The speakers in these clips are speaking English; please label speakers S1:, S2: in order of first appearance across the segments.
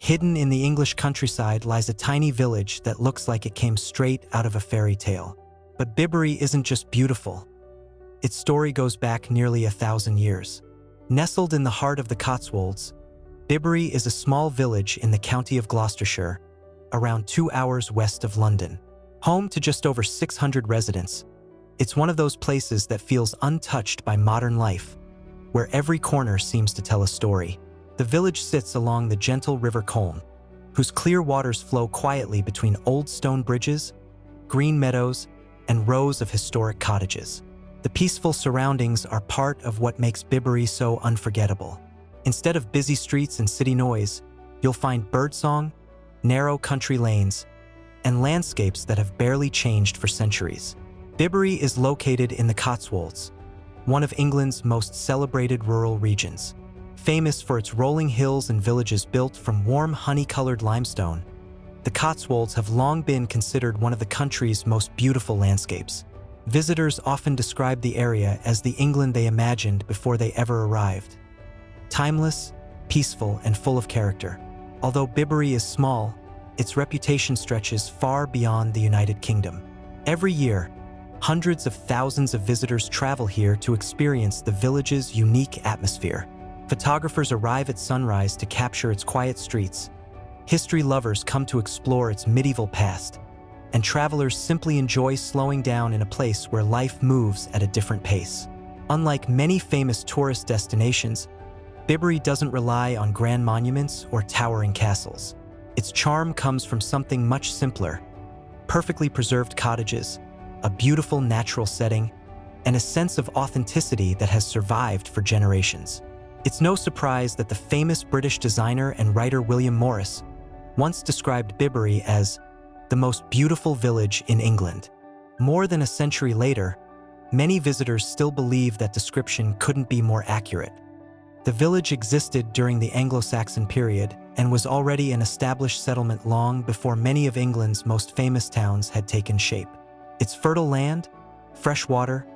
S1: Hidden in the English countryside lies a tiny village that looks like it came straight out of a fairy tale. But Bibury isn't just beautiful. Its story goes back nearly 1,000 years. Nestled in the heart of the Cotswolds, Bibury is a small village in the county of Gloucestershire, around 2 hours west of London. Home to just over 600 residents, it's one of those places that feels untouched by modern life, where every corner seems to tell a story. The village sits along the gentle River Colne, whose clear waters flow quietly between old stone bridges, green meadows, and rows of historic cottages. The peaceful surroundings are part of what makes Bibury so unforgettable. Instead of busy streets and city noise, you'll find birdsong, narrow country lanes, and landscapes that have barely changed for centuries. Bibury is located in the Cotswolds, one of England's most celebrated rural regions. Famous for its rolling hills and villages built from warm honey-colored limestone, the Cotswolds have long been considered one of the country's most beautiful landscapes. Visitors often describe the area as the England they imagined before they ever arrived. Timeless, peaceful, and full of character. Although Bibury is small, its reputation stretches far beyond the United Kingdom. Every year, hundreds of thousands of visitors travel here to experience the village's unique atmosphere. Photographers arrive at sunrise to capture its quiet streets. History lovers come to explore its medieval past, and travelers simply enjoy slowing down in a place where life moves at a different pace. Unlike many famous tourist destinations, Bibury doesn't rely on grand monuments or towering castles. Its charm comes from something much simpler: perfectly preserved cottages, a beautiful natural setting, and a sense of authenticity that has survived for generations. It's no surprise that the famous British designer and writer William Morris once described Bibury as the most beautiful village in England. More than a century later, many visitors still believe that description couldn't be more accurate. The village existed during the Anglo-Saxon period and was already an established settlement long before many of England's most famous towns had taken shape. Its fertile land, fresh water,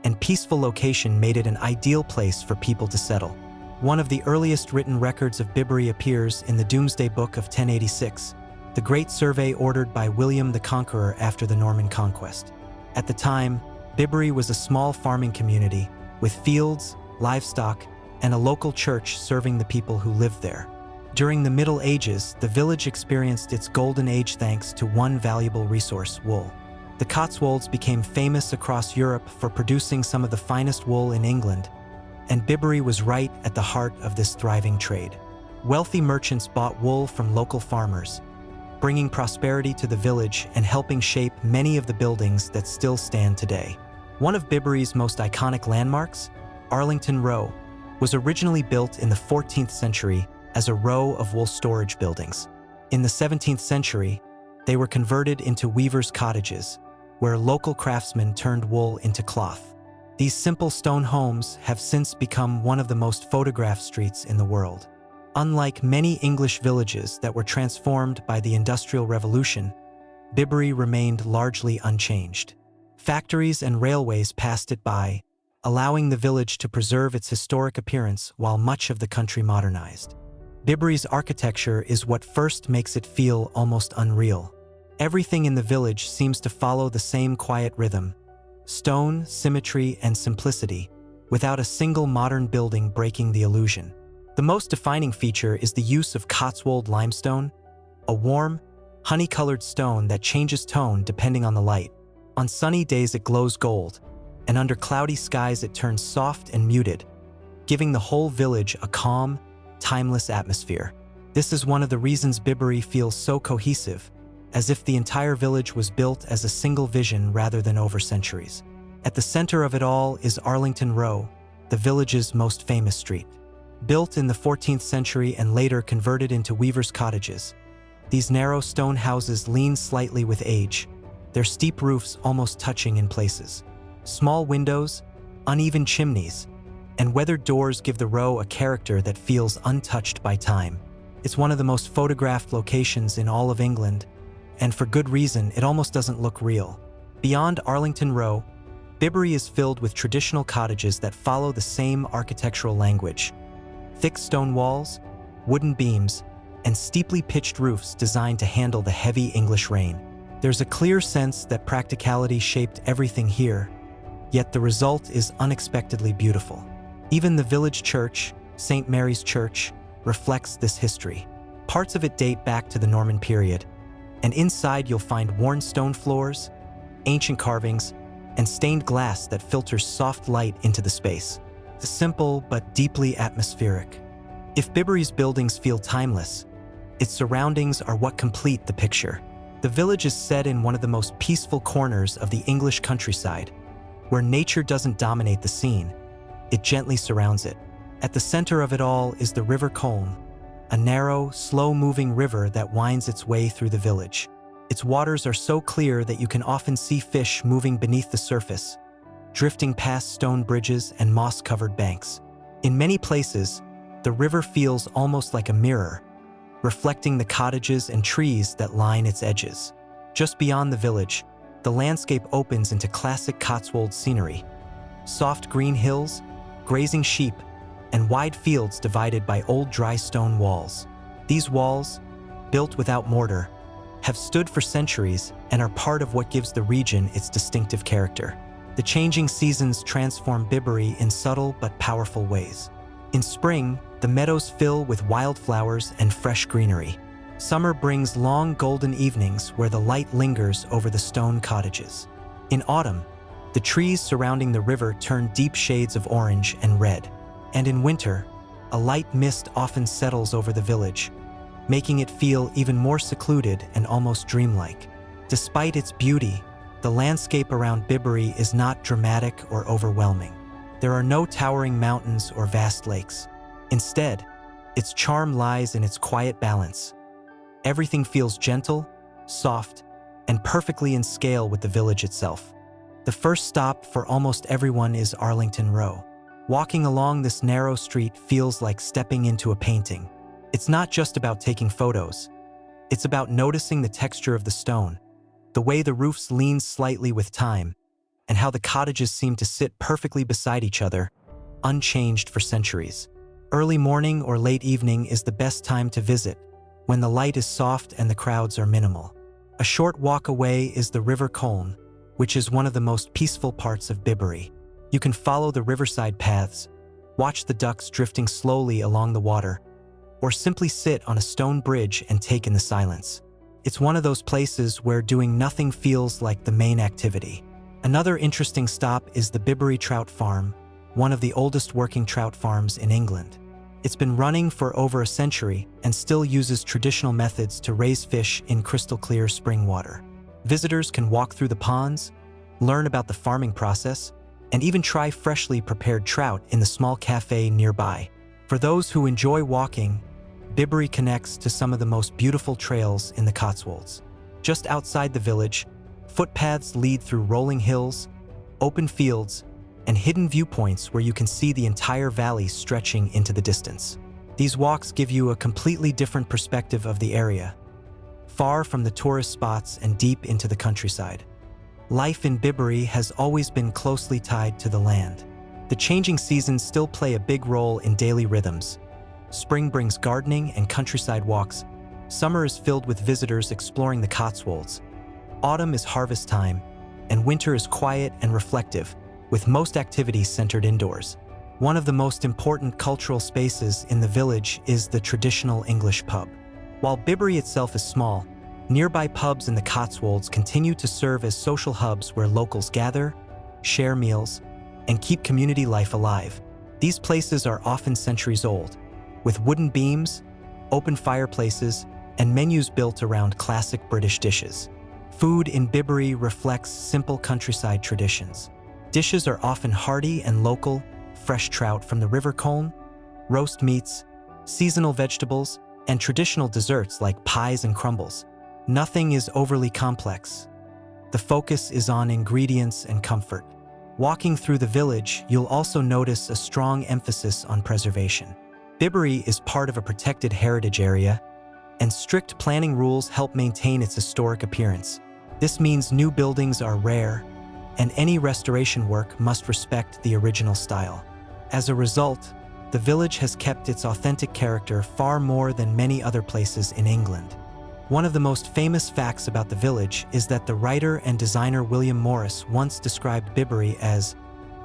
S1: and peaceful location made it an ideal place for people to settle. One of the earliest written records of Bibury appears in the Domesday Book of 1086, the great survey ordered by William the Conqueror after the Norman conquest. At the time, Bibury was a small farming community with fields, livestock, and a local church serving the people who lived there. During the Middle Ages, the village experienced its golden age thanks to one valuable resource: wool. The Cotswolds became famous across Europe for producing some of the finest wool in England, and Bibury was right at the heart of this thriving trade. Wealthy merchants bought wool from local farmers, bringing prosperity to the village and helping shape many of the buildings that still stand today. One of Bibury's most iconic landmarks, Arlington Row, was originally built in the 14th century as a row of wool storage buildings. In the 17th century, they were converted into weavers' cottages, where local craftsmen turned wool into cloth. These simple stone homes have since become one of the most photographed streets in the world. Unlike many English villages that were transformed by the Industrial Revolution, Bibury remained largely unchanged. Factories and railways passed it by, allowing the village to preserve its historic appearance while much of the country modernized. Bibury's architecture is what first makes it feel almost unreal. Everything in the village seems to follow the same quiet rhythm: stone, symmetry, and simplicity, without a single modern building breaking the illusion. The most defining feature is the use of Cotswold limestone, a warm, honey-colored stone that changes tone depending on the light. On sunny days it glows gold, and under cloudy skies it turns soft and muted, giving the whole village a calm, timeless atmosphere. This is one of the reasons Bibury feels so cohesive, as if the entire village was built as a single vision rather than over centuries. At the center of it all is Arlington Row, the village's most famous street. Built in the 14th century and later converted into weavers' cottages, these narrow stone houses lean slightly with age, their steep roofs almost touching in places. Small windows, uneven chimneys, and weathered doors give the row a character that feels untouched by time. It's one of the most photographed locations in all of England, and for good reason. It almost doesn't look real. Beyond Arlington Row, Bibury is filled with traditional cottages that follow the same architectural language: thick stone walls, wooden beams, and steeply pitched roofs designed to handle the heavy English rain. There's a clear sense that practicality shaped everything here, yet the result is unexpectedly beautiful. Even the village church, St. Mary's Church, reflects this history. Parts of it date back to the Norman period, and inside you'll find worn stone floors, ancient carvings, and stained glass that filters soft light into the space. It's simple but deeply atmospheric. If Bibury's buildings feel timeless, its surroundings are what complete the picture. The village is set in one of the most peaceful corners of the English countryside, where nature doesn't dominate the scene, it gently surrounds it. At the center of it all is the River Colne, a narrow, slow-moving river that winds its way through the village. Its waters are so clear that you can often see fish moving beneath the surface, drifting past stone bridges and moss-covered banks. In many places, the river feels almost like a mirror, reflecting the cottages and trees that line its edges. Just beyond the village, the landscape opens into classic Cotswold scenery. Soft green hills, grazing sheep, and wide fields divided by old dry stone walls. These walls, built without mortar, have stood for centuries and are part of what gives the region its distinctive character. The changing seasons transform Bibury in subtle but powerful ways. In spring, the meadows fill with wildflowers and fresh greenery. Summer brings long golden evenings where the light lingers over the stone cottages. In autumn, the trees surrounding the river turn deep shades of orange and red. And in winter, a light mist often settles over the village, making it feel even more secluded and almost dreamlike. Despite its beauty, the landscape around Bibury is not dramatic or overwhelming. There are no towering mountains or vast lakes. Instead, its charm lies in its quiet balance. Everything feels gentle, soft, and perfectly in scale with the village itself. The first stop for almost everyone is Arlington Row. Walking along this narrow street feels like stepping into a painting. It's not just about taking photos. It's about noticing the texture of the stone, the way the roofs lean slightly with time, and how the cottages seem to sit perfectly beside each other, unchanged for centuries. Early morning or late evening is the best time to visit, when the light is soft and the crowds are minimal. A short walk away is the River Colne, which is one of the most peaceful parts of Bibury. You can follow the riverside paths, watch the ducks drifting slowly along the water, or simply sit on a stone bridge and take in the silence. It's one of those places where doing nothing feels like the main activity. Another interesting stop is the Bibury Trout Farm, one of the oldest working trout farms in England. It's been running for over a century and still uses traditional methods to raise fish in crystal-clear spring water. Visitors can walk through the ponds, learn about the farming process, and even try freshly prepared trout in the small cafe nearby. For those who enjoy walking, Bibury connects to some of the most beautiful trails in the Cotswolds. Just outside the village, footpaths lead through rolling hills, open fields, and hidden viewpoints where you can see the entire valley stretching into the distance. These walks give you a completely different perspective of the area, far from the tourist spots and deep into the countryside. Life in Bibury has always been closely tied to the land. The changing seasons still play a big role in daily rhythms. Spring brings gardening and countryside walks. Summer is filled with visitors exploring the Cotswolds. Autumn is harvest time, and winter is quiet and reflective, with most activities centered indoors. One of the most important cultural spaces in the village is the traditional English pub. While Bibury itself is small, nearby pubs in the Cotswolds continue to serve as social hubs where locals gather, share meals, and keep community life alive. These places are often centuries old, with wooden beams, open fireplaces, and menus built around classic British dishes. Food in Bibury reflects simple countryside traditions. Dishes are often hearty and local: fresh trout from the River Colne, roast meats, seasonal vegetables, and traditional desserts like pies and crumbles. Nothing is overly complex. The focus is on ingredients and comfort. Walking through the village, you'll also notice a strong emphasis on preservation. Bibury is part of a protected heritage area, and strict planning rules help maintain its historic appearance. This means new buildings are rare, and any restoration work must respect the original style. As a result, the village has kept its authentic character far more than many other places in England. One of the most famous facts about the village is that the writer and designer William Morris once described Bibury as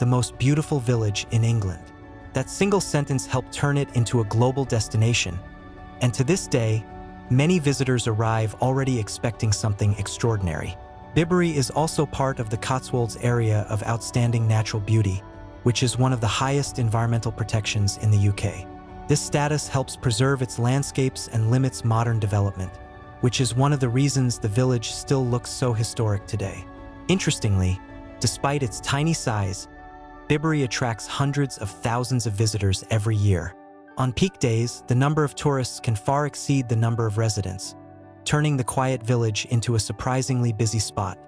S1: the most beautiful village in England. That single sentence helped turn it into a global destination, and to this day, many visitors arrive already expecting something extraordinary. Bibury is also part of the Cotswolds area of outstanding natural beauty, which is one of the highest environmental protections in the UK. This status helps preserve its landscapes and limits modern development, which is one of the reasons the village still looks so historic today. Interestingly, despite its tiny size, Bibury attracts hundreds of thousands of visitors every year. On peak days, the number of tourists can far exceed the number of residents, turning the quiet village into a surprisingly busy spot,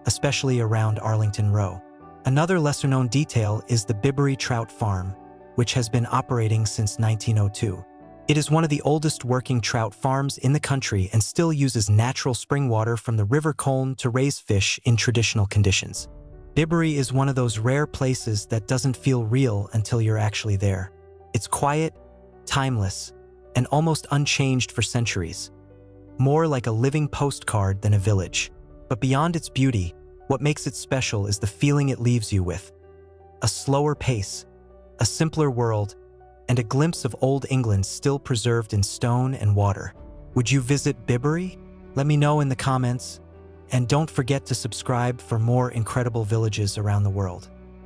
S1: especially around Arlington Row. Another lesser-known detail is the Bibury Trout Farm, which has been operating since 1902. It is one of the oldest working trout farms in the country and still uses natural spring water from the River Colne to raise fish in traditional conditions. Bibury is one of those rare places that doesn't feel real until you're actually there. It's quiet, timeless, and almost unchanged for centuries. More like a living postcard than a village. But beyond its beauty, what makes it special is the feeling it leaves you with. A slower pace, a simpler world, and a glimpse of old England still preserved in stone and water. Would you visit Bibury? Let me know in the comments. And don't forget to subscribe for more incredible villages around the world.